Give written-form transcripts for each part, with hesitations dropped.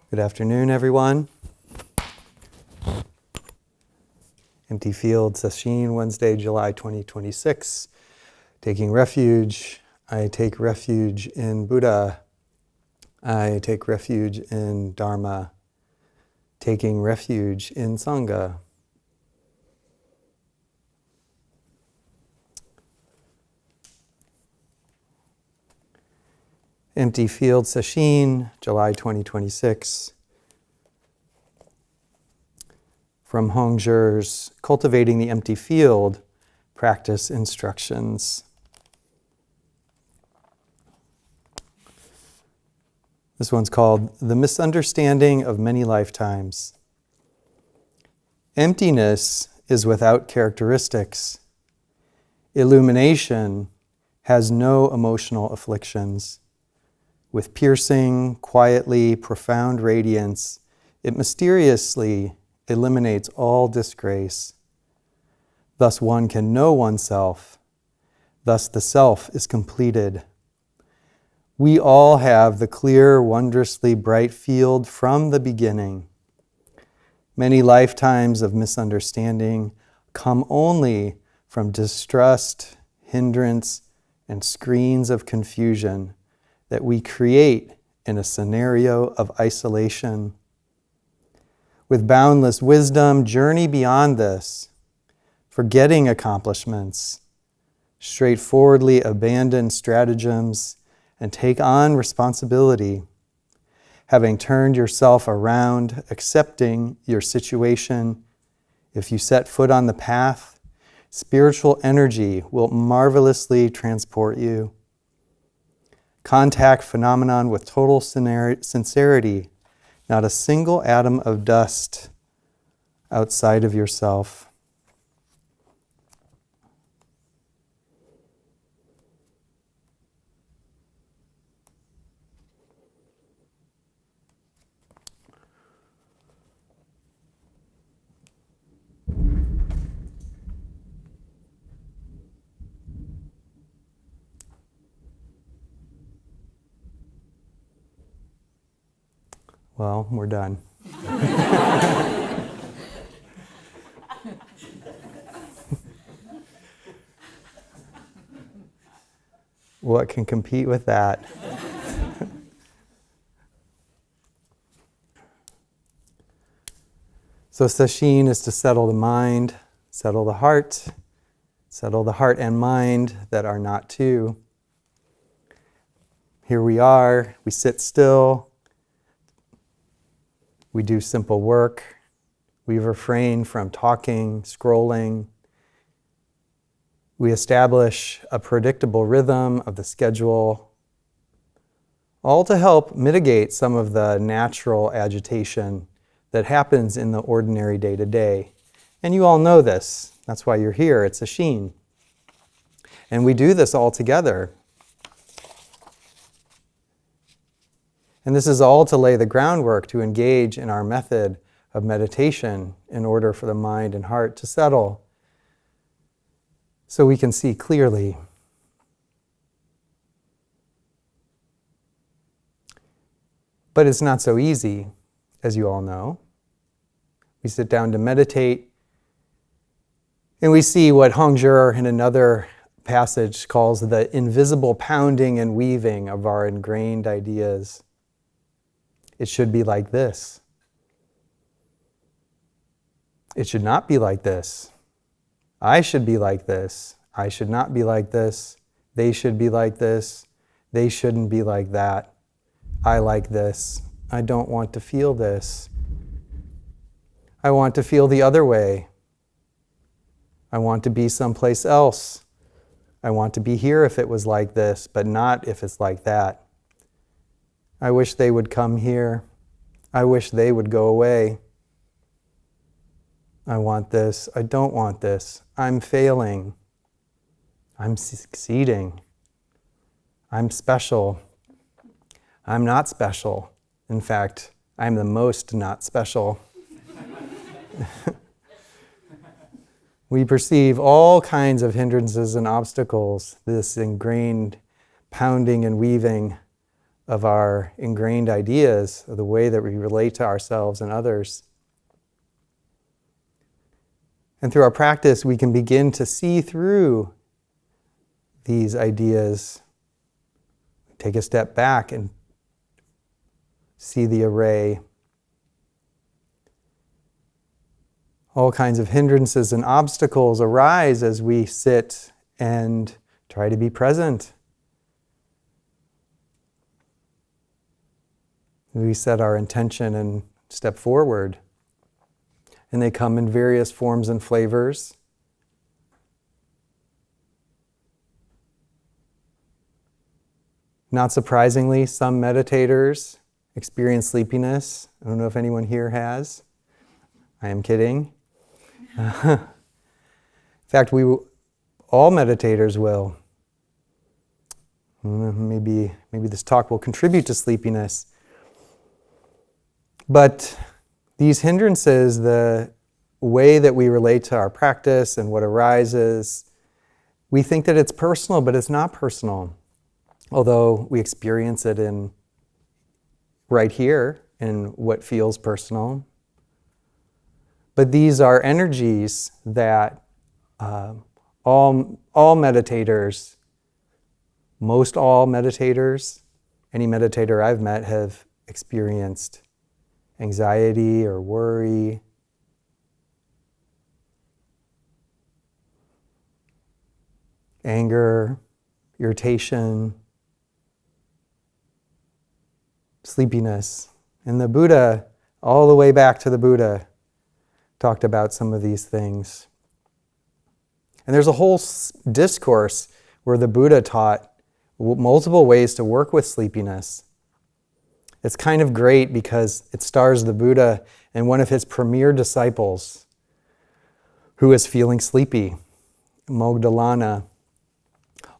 Good afternoon, everyone. Empty Field Sesshin, Wednesday, July 2026. Taking refuge. I take refuge in Buddha. I take refuge in Dharma. Taking refuge in Sangha. Empty Field Sesshin, July 2026. From Hongzhi's Cultivating the Empty Field Practice Instructions. This one's called The Misunderstanding of Many Lifetimes. Emptiness is without characteristics. Illumination has no emotional afflictions. With piercing, quietly profound radiance, it mysteriously eliminates all disgrace. Thus one can know oneself. Thus the self is completed. We all have the clear, wondrously bright field from the beginning. Many lifetimes of misunderstanding come only from distrust, hindrance, and screens of confusion that we create in a scenario of isolation. With boundless wisdom, journey beyond this, forgetting accomplishments, straightforwardly abandon stratagems, and take on responsibility. Having turned yourself around, accepting your situation, if you set foot on the path, spiritual energy will marvelously transport you. Contact phenomenon with total sincerity, not a single atom of dust outside of yourself. Well, we're done. What can compete with that? So sesshin is to settle the mind, settle the heart and mind that are not two. Here we are, we sit still. We do simple work. We refrain from talking, scrolling. We establish a predictable rhythm of the schedule, all to help mitigate some of the natural agitation that happens in the ordinary day-to-day. And you all know this. That's why you're here. It's a sesshin. And we do this all together. And this is all to lay the groundwork to engage in our method of meditation in order for the mind and heart to settle so we can see clearly. But it's not so easy, as you all know. We sit down to meditate and we see what Hongzhi in another passage calls the invisible pounding and weaving of our ingrained ideas. It should be like this. It should not be like this. I should be like this. I should not be like this. They should be like this. They shouldn't be like that. I like this. I don't want to feel this. I want to feel the other way. I want to be someplace else. I want to be here if it was like this, but not if it's like that. I wish they would come here. I wish they would go away. I want this. I don't want this. I'm failing. I'm succeeding. I'm special. I'm not special. In fact, I'm the most not special. We perceive all kinds of hindrances and obstacles, this ingrained pounding and weaving of our ingrained ideas, of the way that we relate to ourselves and others. And through our practice, we can begin to see through these ideas. Take a step back and see the array. All kinds of hindrances and obstacles arise as we sit and try to be present. We set our intention and step forward. And they come in various forms and flavors. Not surprisingly, some meditators experience sleepiness. I don't know if anyone here has. I am kidding. In fact, all meditators will. Maybe this talk will contribute to sleepiness. But these hindrances, the way that we relate to our practice and what arises, we think that it's personal, but it's not personal. Although we experience it right here in what feels personal. But these are energies that all meditators, most all meditators, any meditator I've met have experienced. Anxiety or worry, anger, irritation, sleepiness. And the Buddha, all the way back to the Buddha, talked about some of these things. And there's a whole discourse where the Buddha taught multiple ways to work with sleepiness. It's kind of great because it stars the Buddha and one of his premier disciples who is feeling sleepy, Moggallana.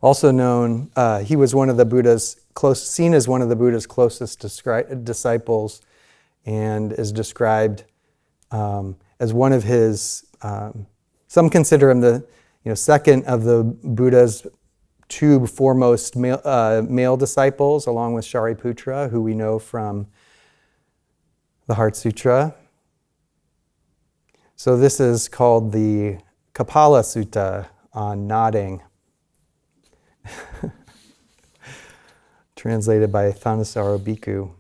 Also known, he was one of the Buddha's seen as one of the Buddha's closest disciples, and is described as one of his. Some consider him the second of the Buddha's two foremost male disciples, along with Shariputra, who we know from the Heart Sutra. So this is called the Kapala Sutta on nodding, translated by Thanissaro Bhikkhu.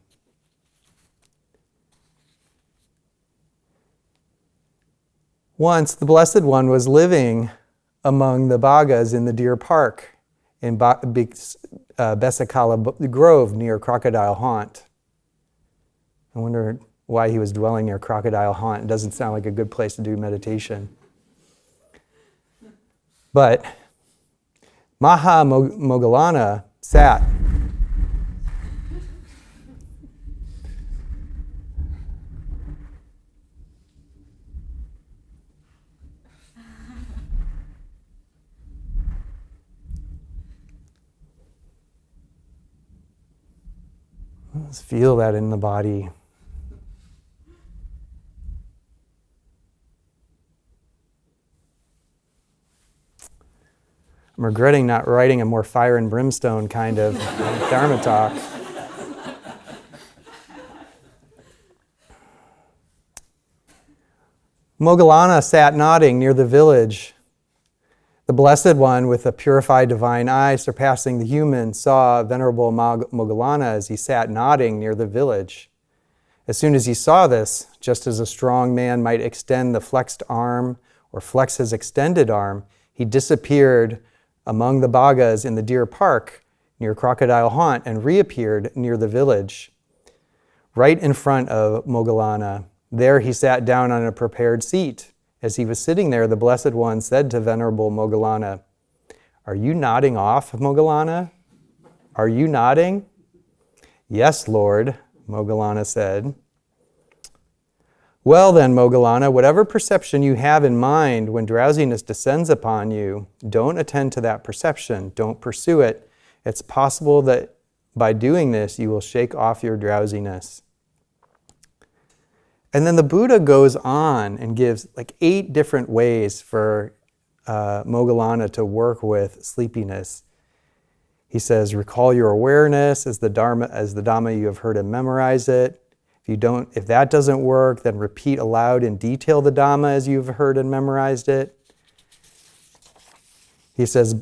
Once the Blessed One was living among the Bhagas in the Deer Park in Besekala Grove near Crocodile Haunt. I wonder why he was dwelling near Crocodile Haunt. It doesn't sound like a good place to do meditation. But Maha Moggallana sat. Let's feel that in the body. I'm regretting not writing a more fire and brimstone kind of Dharma talk. Moggallana sat nodding near the village. The Blessed One, with a purified divine eye surpassing the human, saw Venerable Moggallana as he sat nodding near the village. As soon as he saw this, just as a strong man might extend the flexed arm or flex his extended arm, he disappeared among the Bhagas in the Deer Park near Crocodile Haunt and reappeared near the village. Right in front of Moggallana, there he sat down on a prepared seat. As he was sitting there, the Blessed One said to Venerable Moggallana, "Are you nodding off, Moggallana? Are you nodding?" "Yes, Lord," Moggallana said. "Well then, Moggallana, whatever perception you have in mind when drowsiness descends upon you, don't attend to that perception. Don't pursue it. It's possible that by doing this, you will shake off your drowsiness." And then the Buddha goes on and gives like 8 different ways for Moggallana to work with sleepiness. He says, recall your awareness as the Dhamma you have heard and memorize it. If that doesn't work, then repeat aloud in detail the Dhamma as you've heard and memorized it. He says,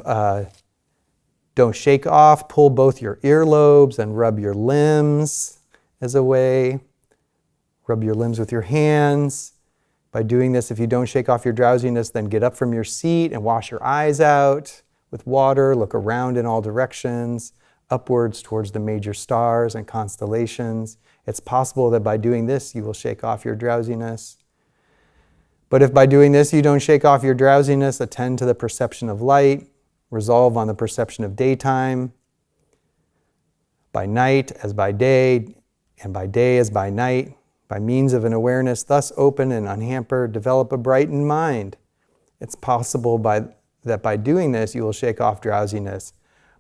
don't shake off, pull both your earlobes and rub your limbs as a way. Rub your limbs with your hands. By doing this, if you don't shake off your drowsiness, then get up from your seat and wash your eyes out with water. Look around in all directions, upwards towards the major stars and constellations. It's possible that by doing this, you will shake off your drowsiness. But if by doing this, you don't shake off your drowsiness, attend to the perception of light, resolve on the perception of daytime, by night as by day, and by day as by night. By means of an awareness thus open and unhampered, develop a brightened mind. It's possible that by doing this, you will shake off drowsiness.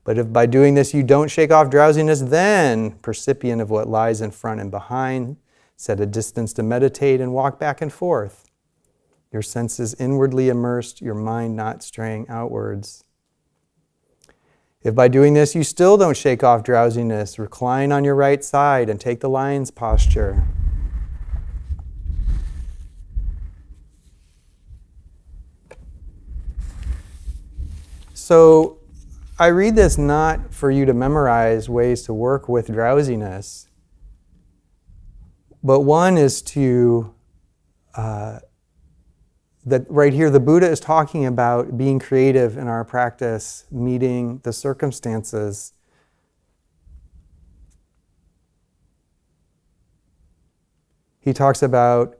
But if by doing this you don't shake off drowsiness, then, percipient of what lies in front and behind, set a distance to meditate and walk back and forth. Your senses inwardly immersed, your mind not straying outwards. If by doing this you still don't shake off drowsiness, recline on your right side and take the lion's posture. So I read this not for you to memorize ways to work with drowsiness, but one is that right here the Buddha is talking about being creative in our practice, meeting the circumstances. He talks about,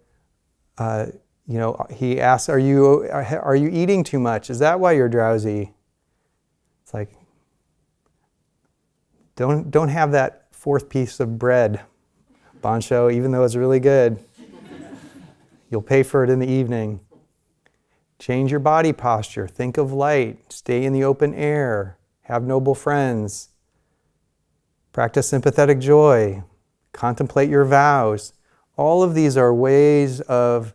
he asks, are you eating too much? Is that why you're drowsy? It's like, don't have that fourth piece of bread, Bansho, even though it's really good. You'll pay for it in the evening. Change your body posture. Think of light. Stay in the open air. Have noble friends. Practice sympathetic joy. Contemplate your vows. All of these are ways of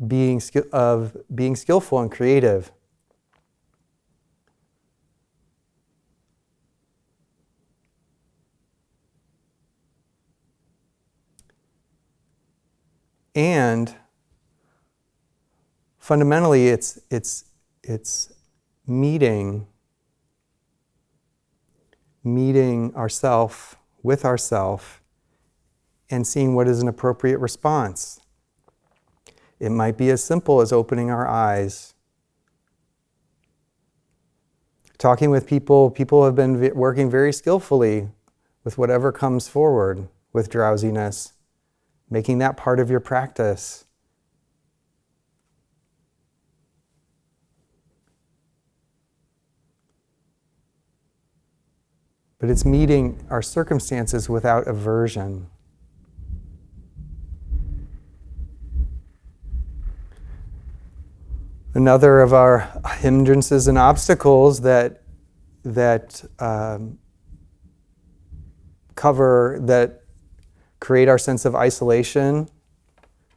being skillful and creative. And fundamentally, it's meeting ourself with ourself and seeing what is an appropriate response. It might be as simple as opening our eyes. Talking with people have been working very skillfully with whatever comes forward with drowsiness, making that part of your practice. But it's meeting our circumstances without aversion. Another of our hindrances and obstacles that create our sense of isolation,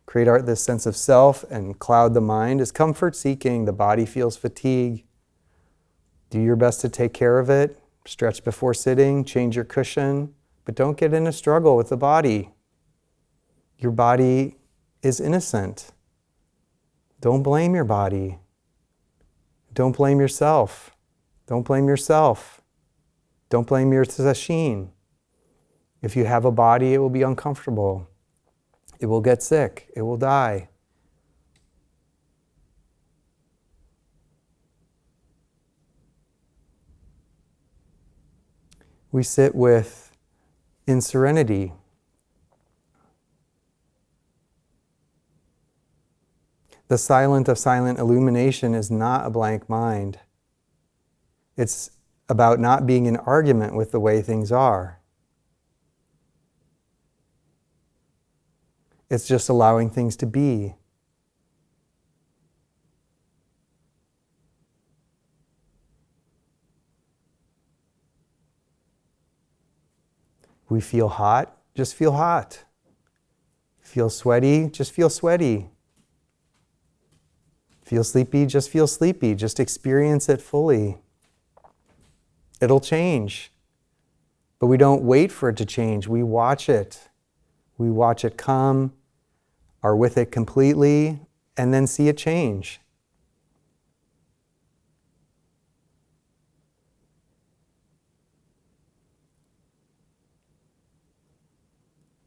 create this sense of self and cloud the mind is comfort seeking. The body feels fatigue. Do your best to take care of it. Stretch before sitting, change your cushion, but don't get in a struggle with the body. Your body is innocent. Don't blame your body. Don't blame yourself. Don't blame yourself. Don't blame your sesshin. If you have a body, it will be uncomfortable. It will get sick. It will die. We sit in serenity. The silent of silent illumination is not a blank mind. It's about not being in argument with the way things are. It's just allowing things to be. We feel hot, just feel hot. Feel sweaty, just feel sweaty. Feel sleepy, just feel sleepy. Just experience it fully. It'll change. But we don't wait for it to change. We watch it. We watch it come, are with it completely, and then see it change.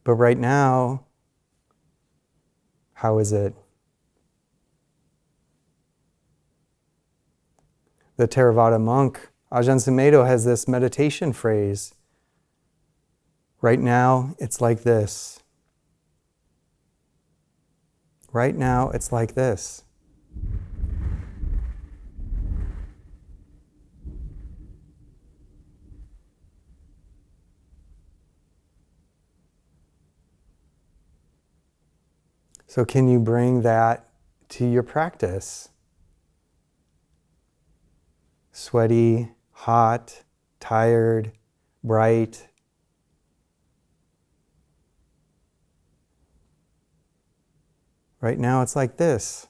But right now, how is it? The Theravada monk, Ajahn Sumedho, has this meditation phrase. Right now, it's like this. Right now, it's like this. So can you bring that to your practice? Sweaty, hot, tired, bright. Right now it's like this.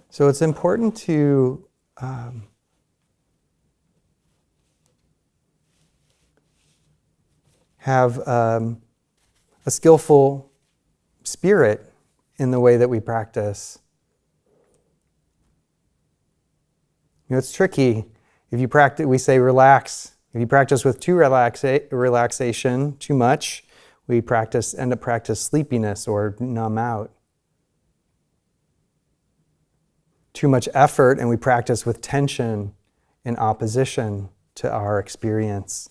So it's important to have a skillful spirit in the way that we practice. It's tricky. If you practice, we say relax. If you practice with too relaxation, too much, we end up practice sleepiness or numb out. Too much effort, and we practice with tension and opposition to our experience.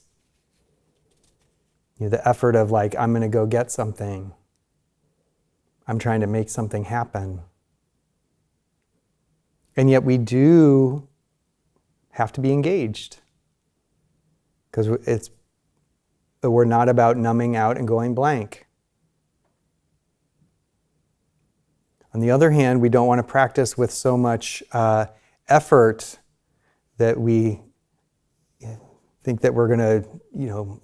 The effort of I'm going to go get something. I'm trying to make something happen. And yet we do have to be engaged. Because we're not about numbing out and going blank. On the other hand, we don't want to practice with so much effort that we think that we're going to,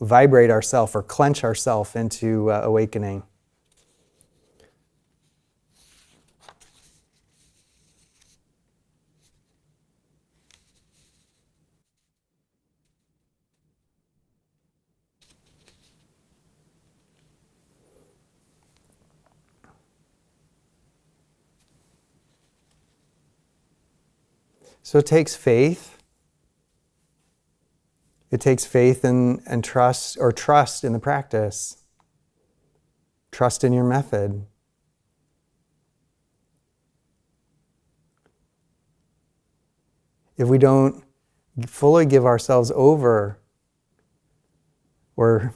vibrate ourselves or clench ourselves into awakening. So it takes faith. It takes faith and trust, or trust in the practice. Trust in your method. If we don't fully give ourselves over, or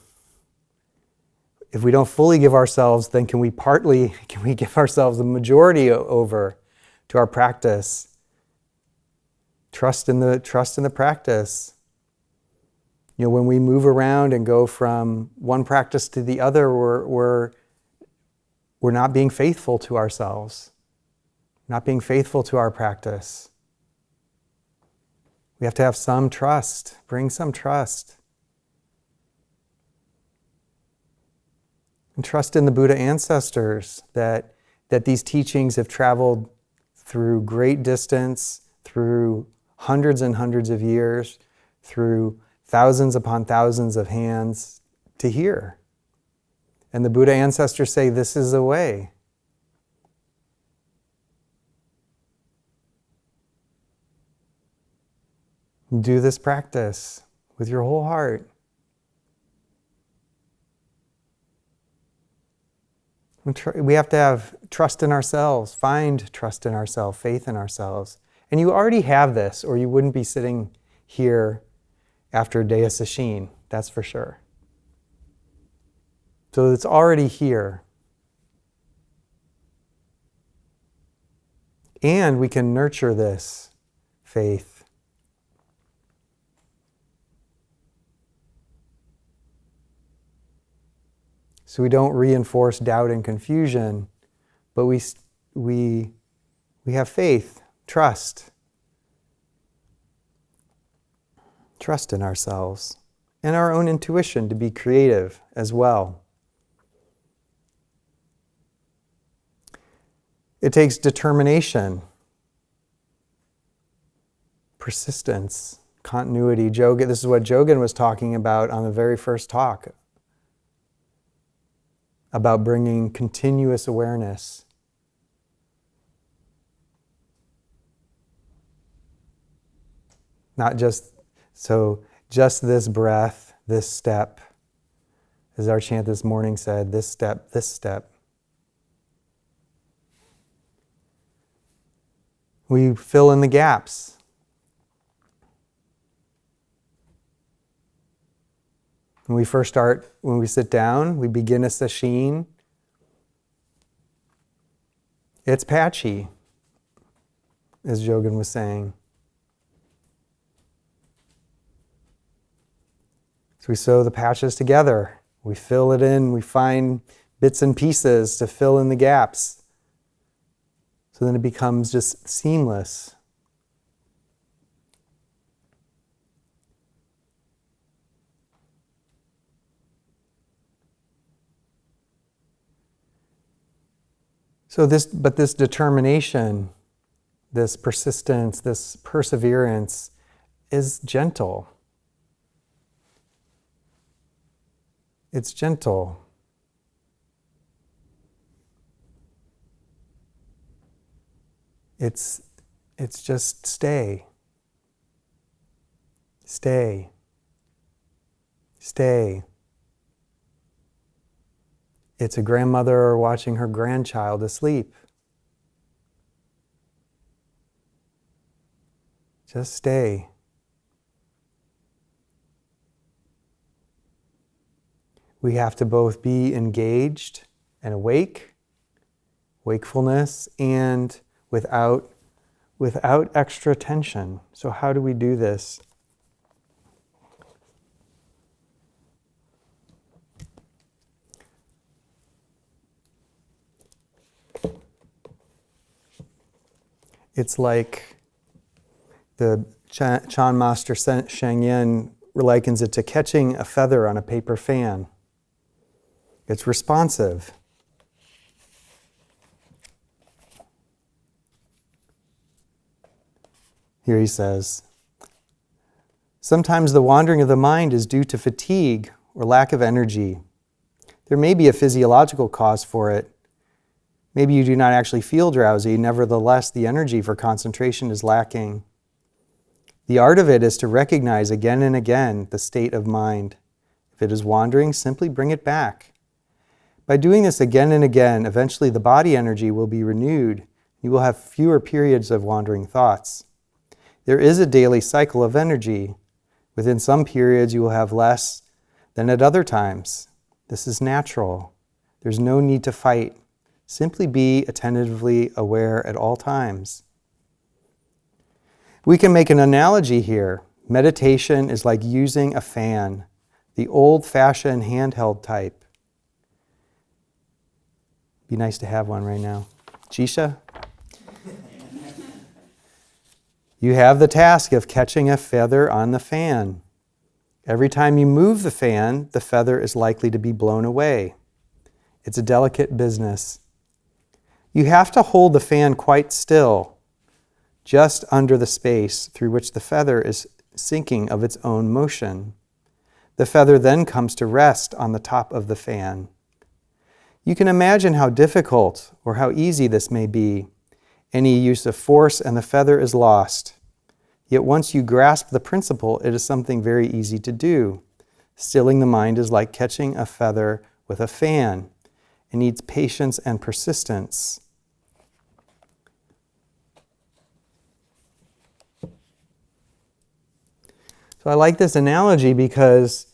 if we don't fully give ourselves, then can we give ourselves the majority over to our practice? Trust in the practice. When we move around and go from one practice to the other, we're not being faithful to ourselves, not being faithful to our practice. We have to have some trust, bring some trust. And trust in the Buddha ancestors that these teachings have traveled through great distance, through hundreds and hundreds of years, through thousands upon thousands of hands to hear. And the Buddha ancestors say this is the way. Do this practice with your whole heart. We have to have trust in ourselves, find trust in ourselves, faith in ourselves. And you already have this, or you wouldn't be sitting here after a day of sesshin, that's for sure. So it's already here. And we can nurture this faith. So we don't reinforce doubt and confusion, but we have faith, trust. Trust in ourselves and our own intuition to be creative as well. It takes determination, persistence, continuity. This is what Jogan was talking about on the very first talk, about bringing continuous awareness. Not just this breath, this step, as our chant this morning said, this step, this step. We fill in the gaps. When we sit down, we begin a sesshin. It's patchy, as Jogan was saying. So we sew the patches together. We fill it in. We find bits and pieces to fill in the gaps. So then it becomes just seamless. But this determination, this persistence, this perseverance is gentle. It's gentle. It's just stay. Stay. Stay. It's a grandmother watching her grandchild asleep. Just stay. We have to both be engaged and awake, wakefulness, and without extra tension. So how do we do this? It's like the Chan Master Sheng Yen likens it to catching a feather on a paper fan. It's responsive. Here he says, sometimes the wandering of the mind is due to fatigue or lack of energy. There may be a physiological cause for it. Maybe you do not actually feel drowsy, nevertheless the energy for concentration is lacking. The art of it is to recognize again and again the state of mind. If it is wandering, simply bring it back. By doing this again and again, eventually the body energy will be renewed. You will have fewer periods of wandering thoughts. There is a daily cycle of energy. Within some periods, you will have less than at other times. This is natural. There's no need to fight. Simply be attentively aware at all times. We can make an analogy here. Meditation is like using a fan, the old-fashioned handheld type. Be nice to have one right now. Jisha? You have the task of catching a feather on the fan. Every time you move the fan, the feather is likely to be blown away. It's a delicate business. You have to hold the fan quite still, just under the space through which the feather is sinking of its own motion. The feather then comes to rest on the top of the fan. You can imagine how difficult or how easy this may be. Any use of force and the feather is lost. Yet once you grasp the principle, it is something very easy to do. Stilling the mind is like catching a feather with a fan. It needs patience and persistence. So I like this analogy because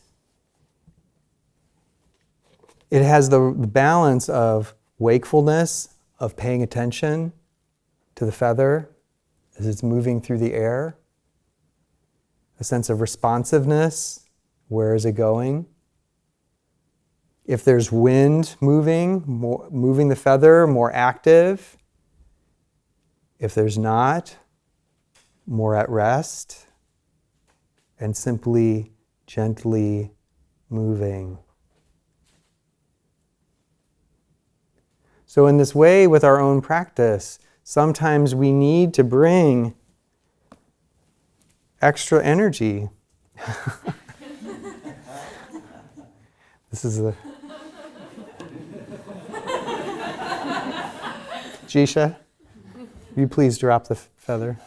it has the balance of wakefulness, of paying attention to the feather as it's moving through the air, a sense of responsiveness, where is it going? If there's wind moving the feather, more active. If there's not, more at rest. And simply, gently moving. So in this way, with our own practice, sometimes we need to bring extra energy. This is the... Jisha, will you please drop the feather?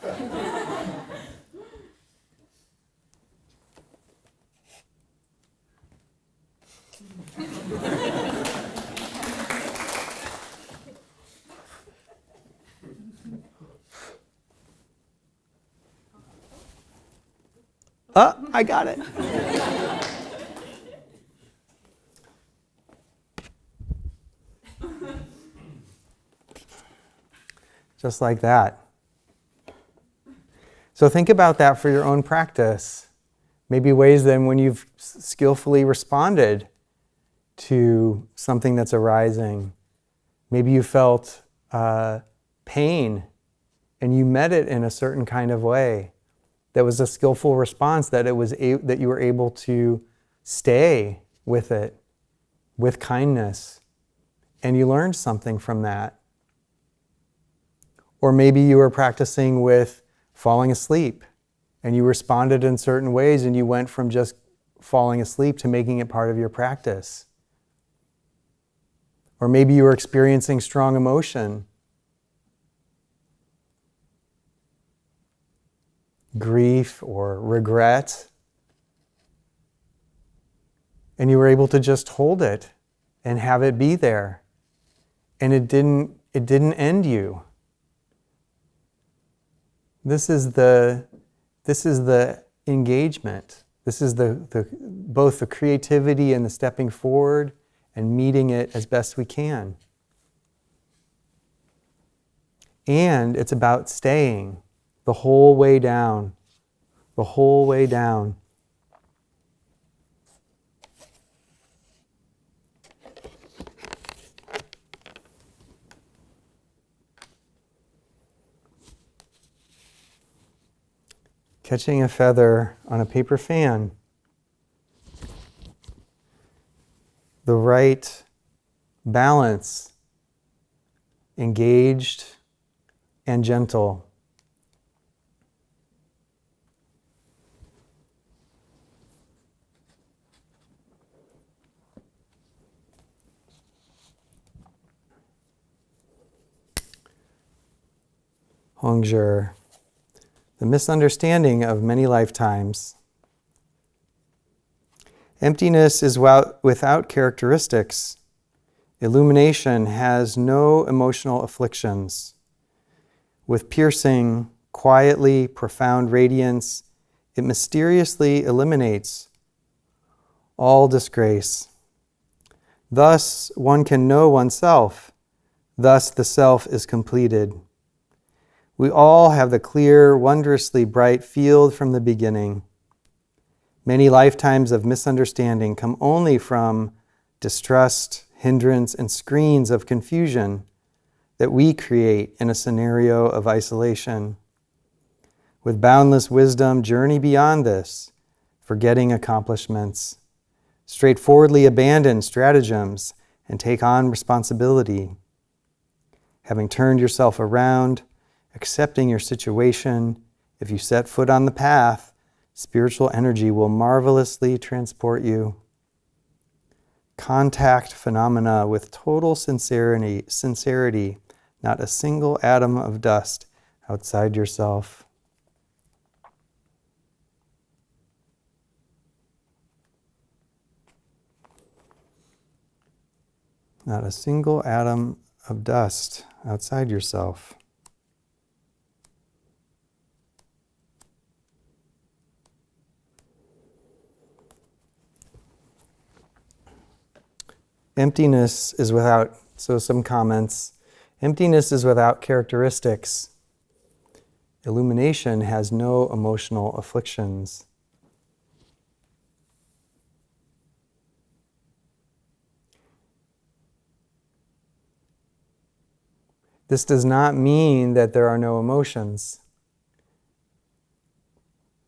I got it. Just like that. So think about that for your own practice. Maybe ways then when you've skillfully responded to something that's arising. Maybe you felt pain and you met it in a certain kind of way. That was a skillful response, that that you were able to stay with it with kindness, and you learned something from that. Or maybe you were practicing with falling asleep, and you responded in certain ways, and you went from just falling asleep to making it part of your practice. Or maybe you were experiencing strong emotion, grief or regret, and you were able to just hold it and have it be there, and it didn't end you. This is the engagement. This is the both the creativity and the stepping forward and meeting it as best we can. And it's about staying the whole way down. The whole way down. Catching a feather on a paper fan. The right balance, engaged and gentle. Hongzhi, the misunderstanding of many lifetimes. Emptiness is without characteristics. Illumination has no emotional afflictions. With piercing, quietly profound radiance, it mysteriously eliminates all disgrace. Thus, one can know oneself. Thus, the self is completed. We all have the clear, wondrously bright field from the beginning. Many lifetimes of misunderstanding come only from distrust, hindrance, and screens of confusion that we create in a scenario of isolation. With boundless wisdom, journey beyond this, forgetting accomplishments. Straightforwardly abandon stratagems and take on responsibility. Having turned yourself around, accepting your situation, if you set foot on the path, spiritual energy will marvelously transport you. Contact phenomena with total sincerity, not a single atom of dust outside yourself. Not a single atom of dust outside yourself. Emptiness is without, so some comments. Emptiness is without characteristics. Illumination has no emotional afflictions. This does not mean that there are no emotions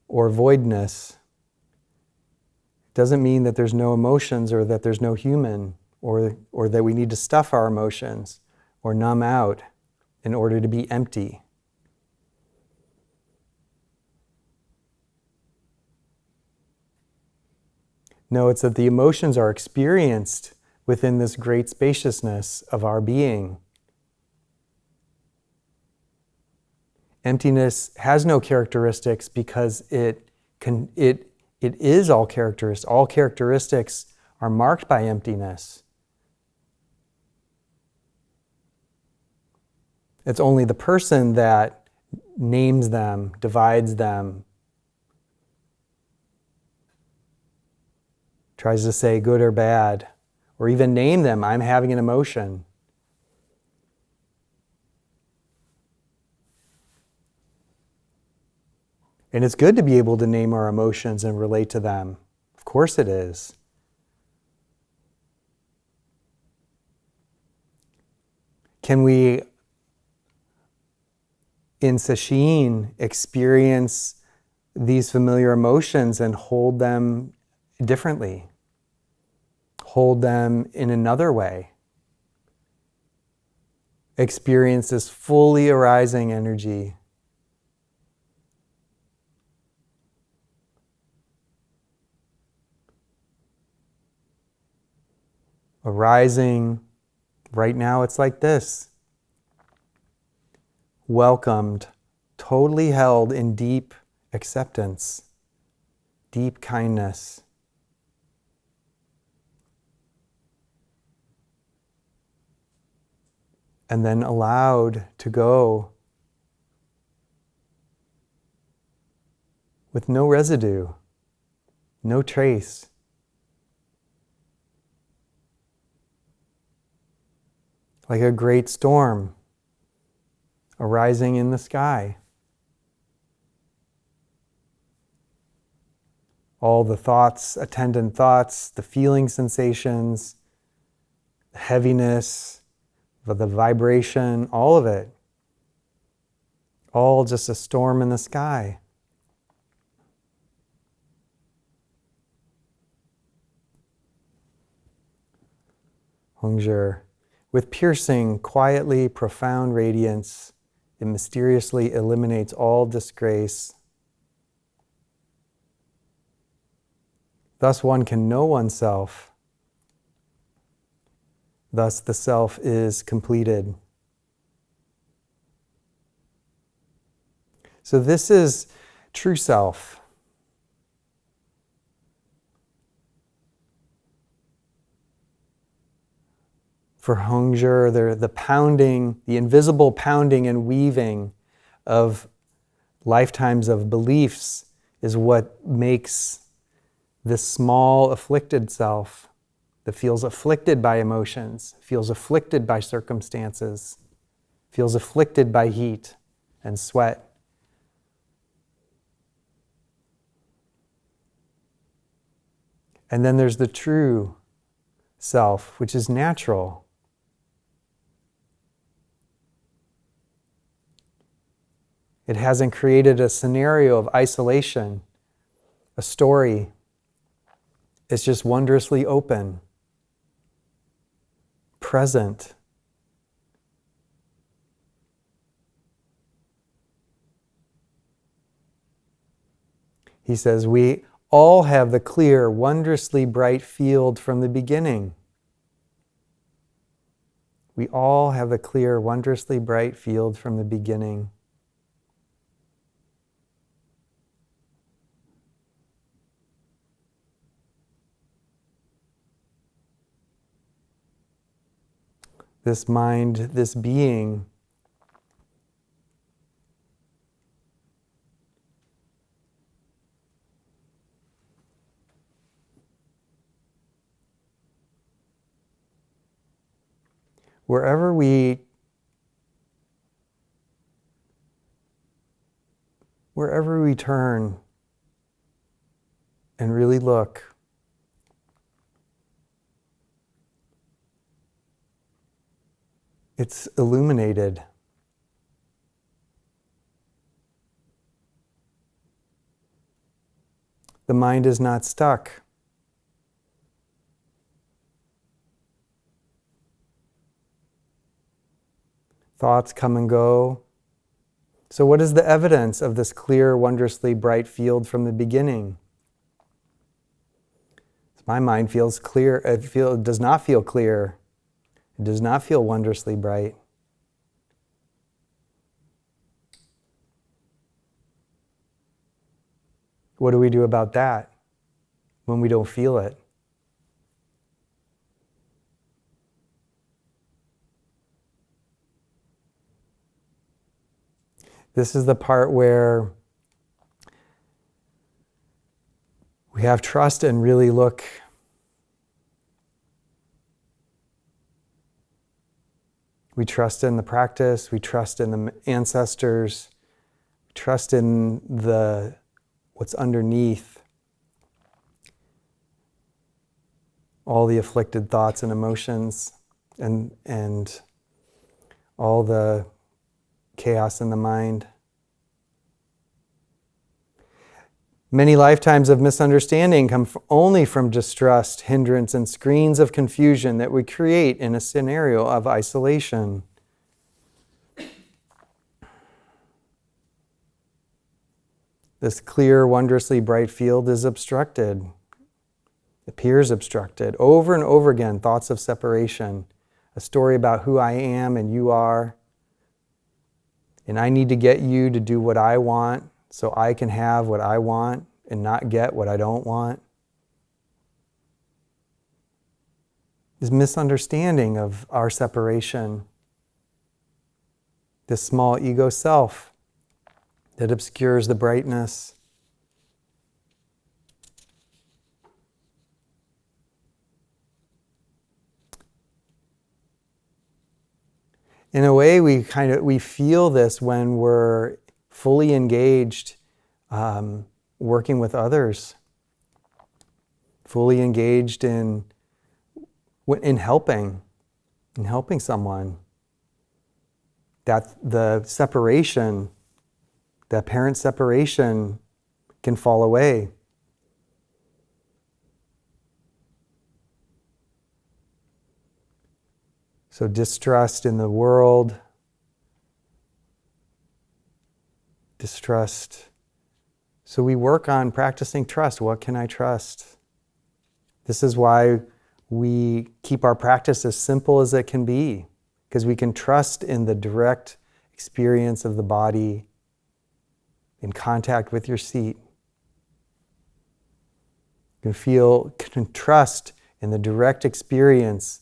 or voidness. It doesn't mean that there's no emotions or that there's no human or that we need to stuff our emotions or numb out in order to be empty. No, it's that the emotions are experienced within this great spaciousness of our being. Emptiness has no characteristics because it is all characteristics. All characteristics are marked by emptiness. It's only the person that names them, divides them, tries to say good or bad, or even name them. I'm having an emotion. And it's good to be able to name our emotions and relate to them. Of course it is. Can we, in sesshin, experience these familiar emotions and hold them differently? Hold them in another way? Experience this fully arising energy. Arising, right now it's like this. Welcomed, totally held in deep acceptance, deep kindness. And then allowed to go with no residue, no trace. Like a great storm arising in the sky. All the thoughts, attendant thoughts, the feeling sensations, the heaviness, the vibration, all of it. All just a storm in the sky. Hongzhi. With piercing, quietly profound radiance, it mysteriously eliminates all disgrace. Thus one can know oneself. Thus the self is completed. So this is true self. For Hongzhi, the pounding, the invisible pounding and weaving of lifetimes of beliefs is what makes this small afflicted self that feels afflicted by emotions, feels afflicted by circumstances, feels afflicted by heat and sweat. And then there's the true self, which is natural. It hasn't created a scenario of isolation, a story. It's just wondrously open, present. He says, we all have the clear, wondrously bright field from the beginning. We all have the clear, wondrously bright field from the beginning. This mind, this being, wherever we turn and really look, it's illuminated. The mind is not stuck. Thoughts come and go. So what is the evidence of this clear, wondrously bright field from the beginning? My mind feels clear. It does not feel clear. It does not feel wondrously bright. What do we do about that when we don't feel it? This is the part where we have trust and really look. We trust in the practice, we trust in the ancestors, we trust in what's underneath all the afflicted thoughts and emotions and all the chaos in the mind. Many lifetimes of misunderstanding come only from distrust, hindrance, and screens of confusion that we create in a scenario of isolation. This clear, wondrously bright field is obstructed, appears obstructed. Over and over again, thoughts of separation, a story about who I am and you are, and I need to get you to do what I want so I can have what I want and not get what I don't want. This misunderstanding of our separation, this small ego self that obscures the brightness. In a way, we feel this when we're fully engaged working with others, fully engaged in helping someone. That the separation, that parent separation, can fall away. So distrust in the world, distrust. So we work on practicing trust. What can I trust? This is why we keep our practice as simple as it can be, because we can trust in the direct experience of the body in contact with your seat. You can trust in the direct experience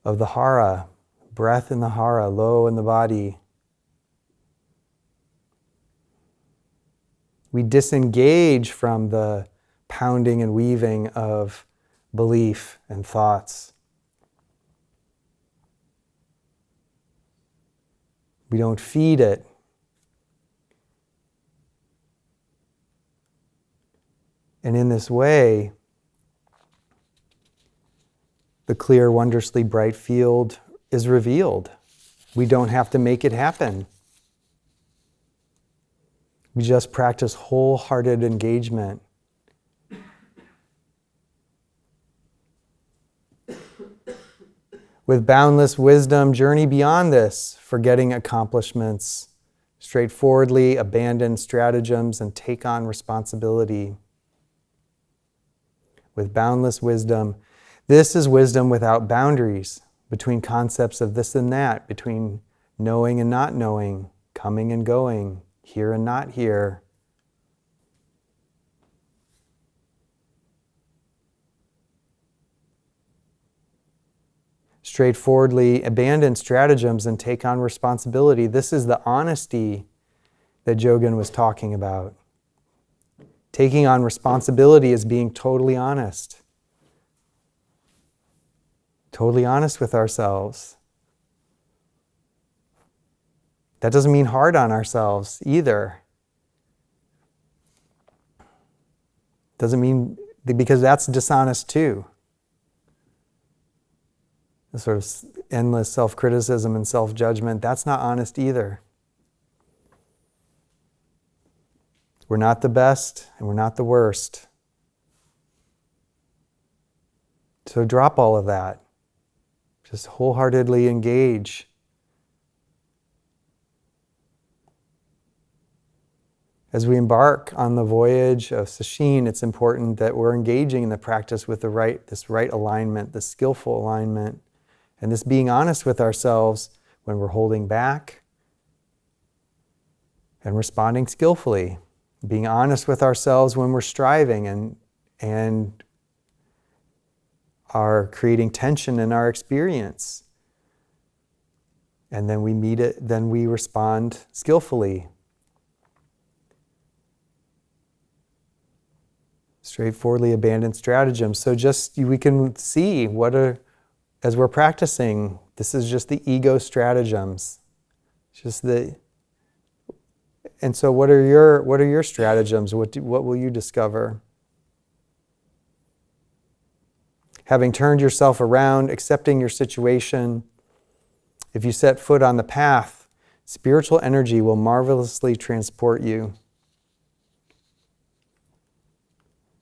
of the hara, breath in the hara, low in the body. We disengage from the pounding and weaving of belief and thoughts. We don't feed it. And in this way, the clear, wondrously bright field is revealed. We don't have to make it happen. We just practice wholehearted engagement. With boundless wisdom, journey beyond this, forgetting accomplishments, straightforwardly abandon stratagems and take on responsibility. With boundless wisdom, this is wisdom without boundaries, between concepts of this and that, between knowing and not knowing, coming and going, here and not here. Straightforwardly abandon stratagems and take on responsibility. This is the honesty that Jogan was talking about. Taking on responsibility is being totally honest. Totally honest with ourselves. That doesn't mean hard on ourselves either. Doesn't mean, because that's dishonest too. The sort of endless self-criticism and self-judgment, that's not honest either. We're not the best and we're not the worst. So drop all of that. Just wholeheartedly engage As we embark on the voyage of sesshin, it's important that we're engaging in the practice with this right alignment, this skillful alignment, and this being honest with ourselves when we're holding back and responding skillfully. Being honest with ourselves when we're striving and are creating tension in our experience. And then we meet it, then we respond skillfully. Straightforwardly abandoned stratagems. So we can see as we're practicing, this is just the ego stratagems. And so what are your stratagems? What will you discover? Having turned yourself around, accepting your situation, if you set foot on the path, spiritual energy will marvelously transport you.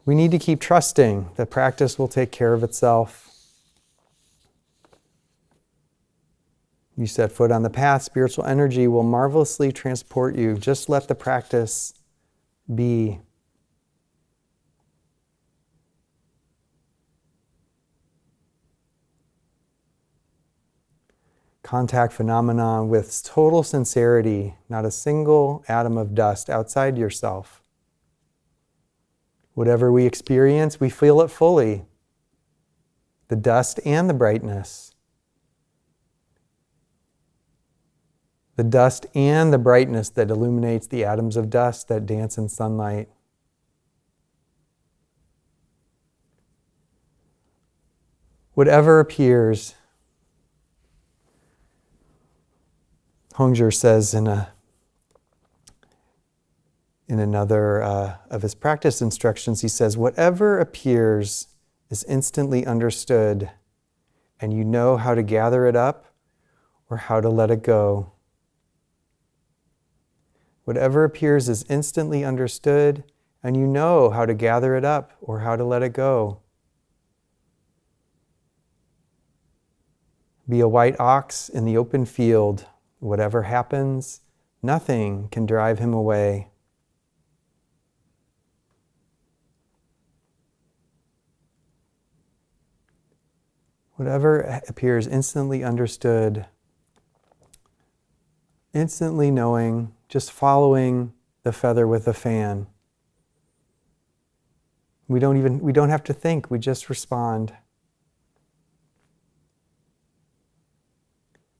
We need to keep trusting that practice will take care of itself. You set foot on the path, spiritual energy will marvelously transport you. Just let the practice be. Contact phenomenon with total sincerity, not a single atom of dust outside yourself. Whatever we experience, we feel it fully. The dust and the brightness. The dust and the brightness that illuminates the atoms of dust that dance in sunlight. Whatever appears, Hongzhi says in another of his practice instructions, he says, whatever appears is instantly understood, and you know how to gather it up or how to let it go. Whatever appears is instantly understood, and you know how to gather it up or how to let it go. Be a white ox in the open field. Whatever happens, nothing can drive him away. Whatever appears instantly understood, instantly knowing, just following the feather with the fan. We don't have to think, we just respond.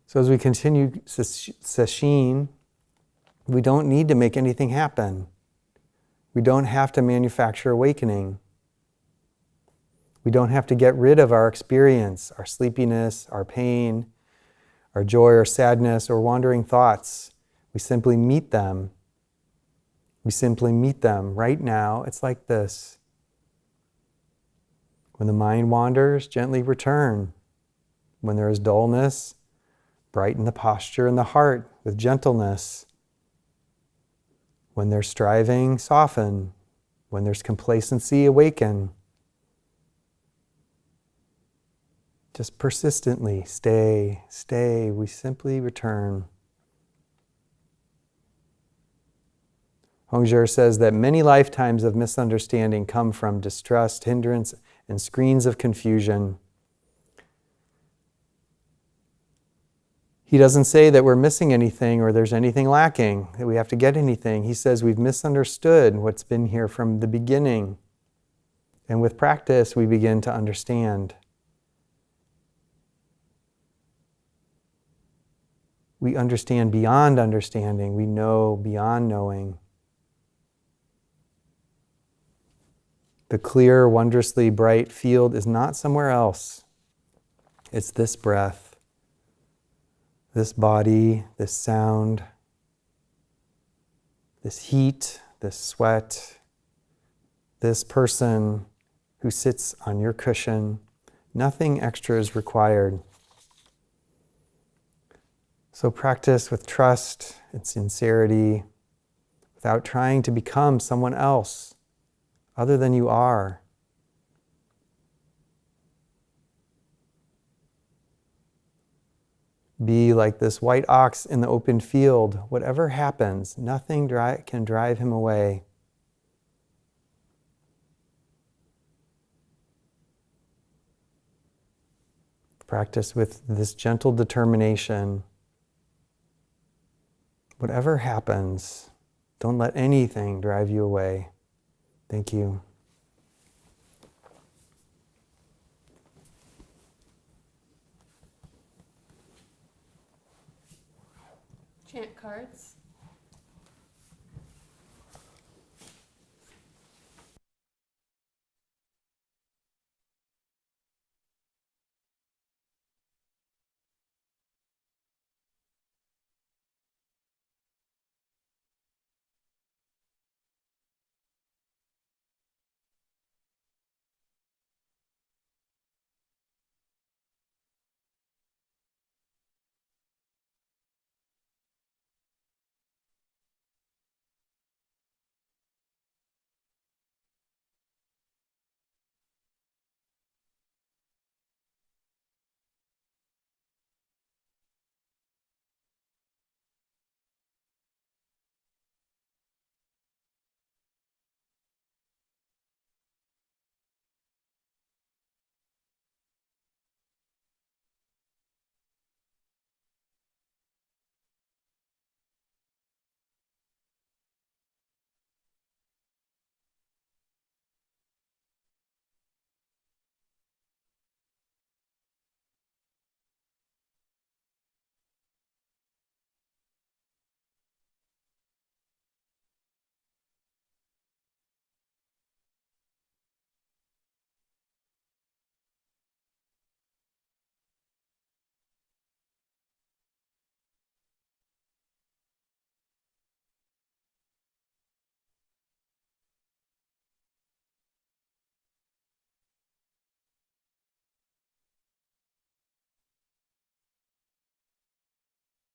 So as we continue sesshin, we don't need to make anything happen. We don't have to manufacture awakening. We don't have to get rid of our experience, our sleepiness, our pain, our joy or sadness or wandering thoughts. We simply meet them. We simply meet them. Right now, it's like this. When the mind wanders, gently return. When there is dullness, brighten the posture and the heart with gentleness. When there's striving, soften. When there's complacency, awaken. Just persistently stay, we simply return. Hongzhi says that many lifetimes of misunderstanding come from distrust, hindrance, and screens of confusion. He doesn't say that we're missing anything or there's anything lacking, that we have to get anything. He says we've misunderstood what's been here from the beginning. And with practice, we begin to understand. We understand beyond understanding. We know beyond knowing. The clear, wondrously bright field is not somewhere else. It's this breath. This body, this sound, this heat, this sweat, this person who sits on your cushion. Nothing extra is required. So practice with trust and sincerity, without trying to become someone else other than you are. be like this white ox in the open field. Whatever happens, nothing can drive him away. Practice with this gentle determination. Whatever happens, don't let anything drive you away. Thank you. Chant cards.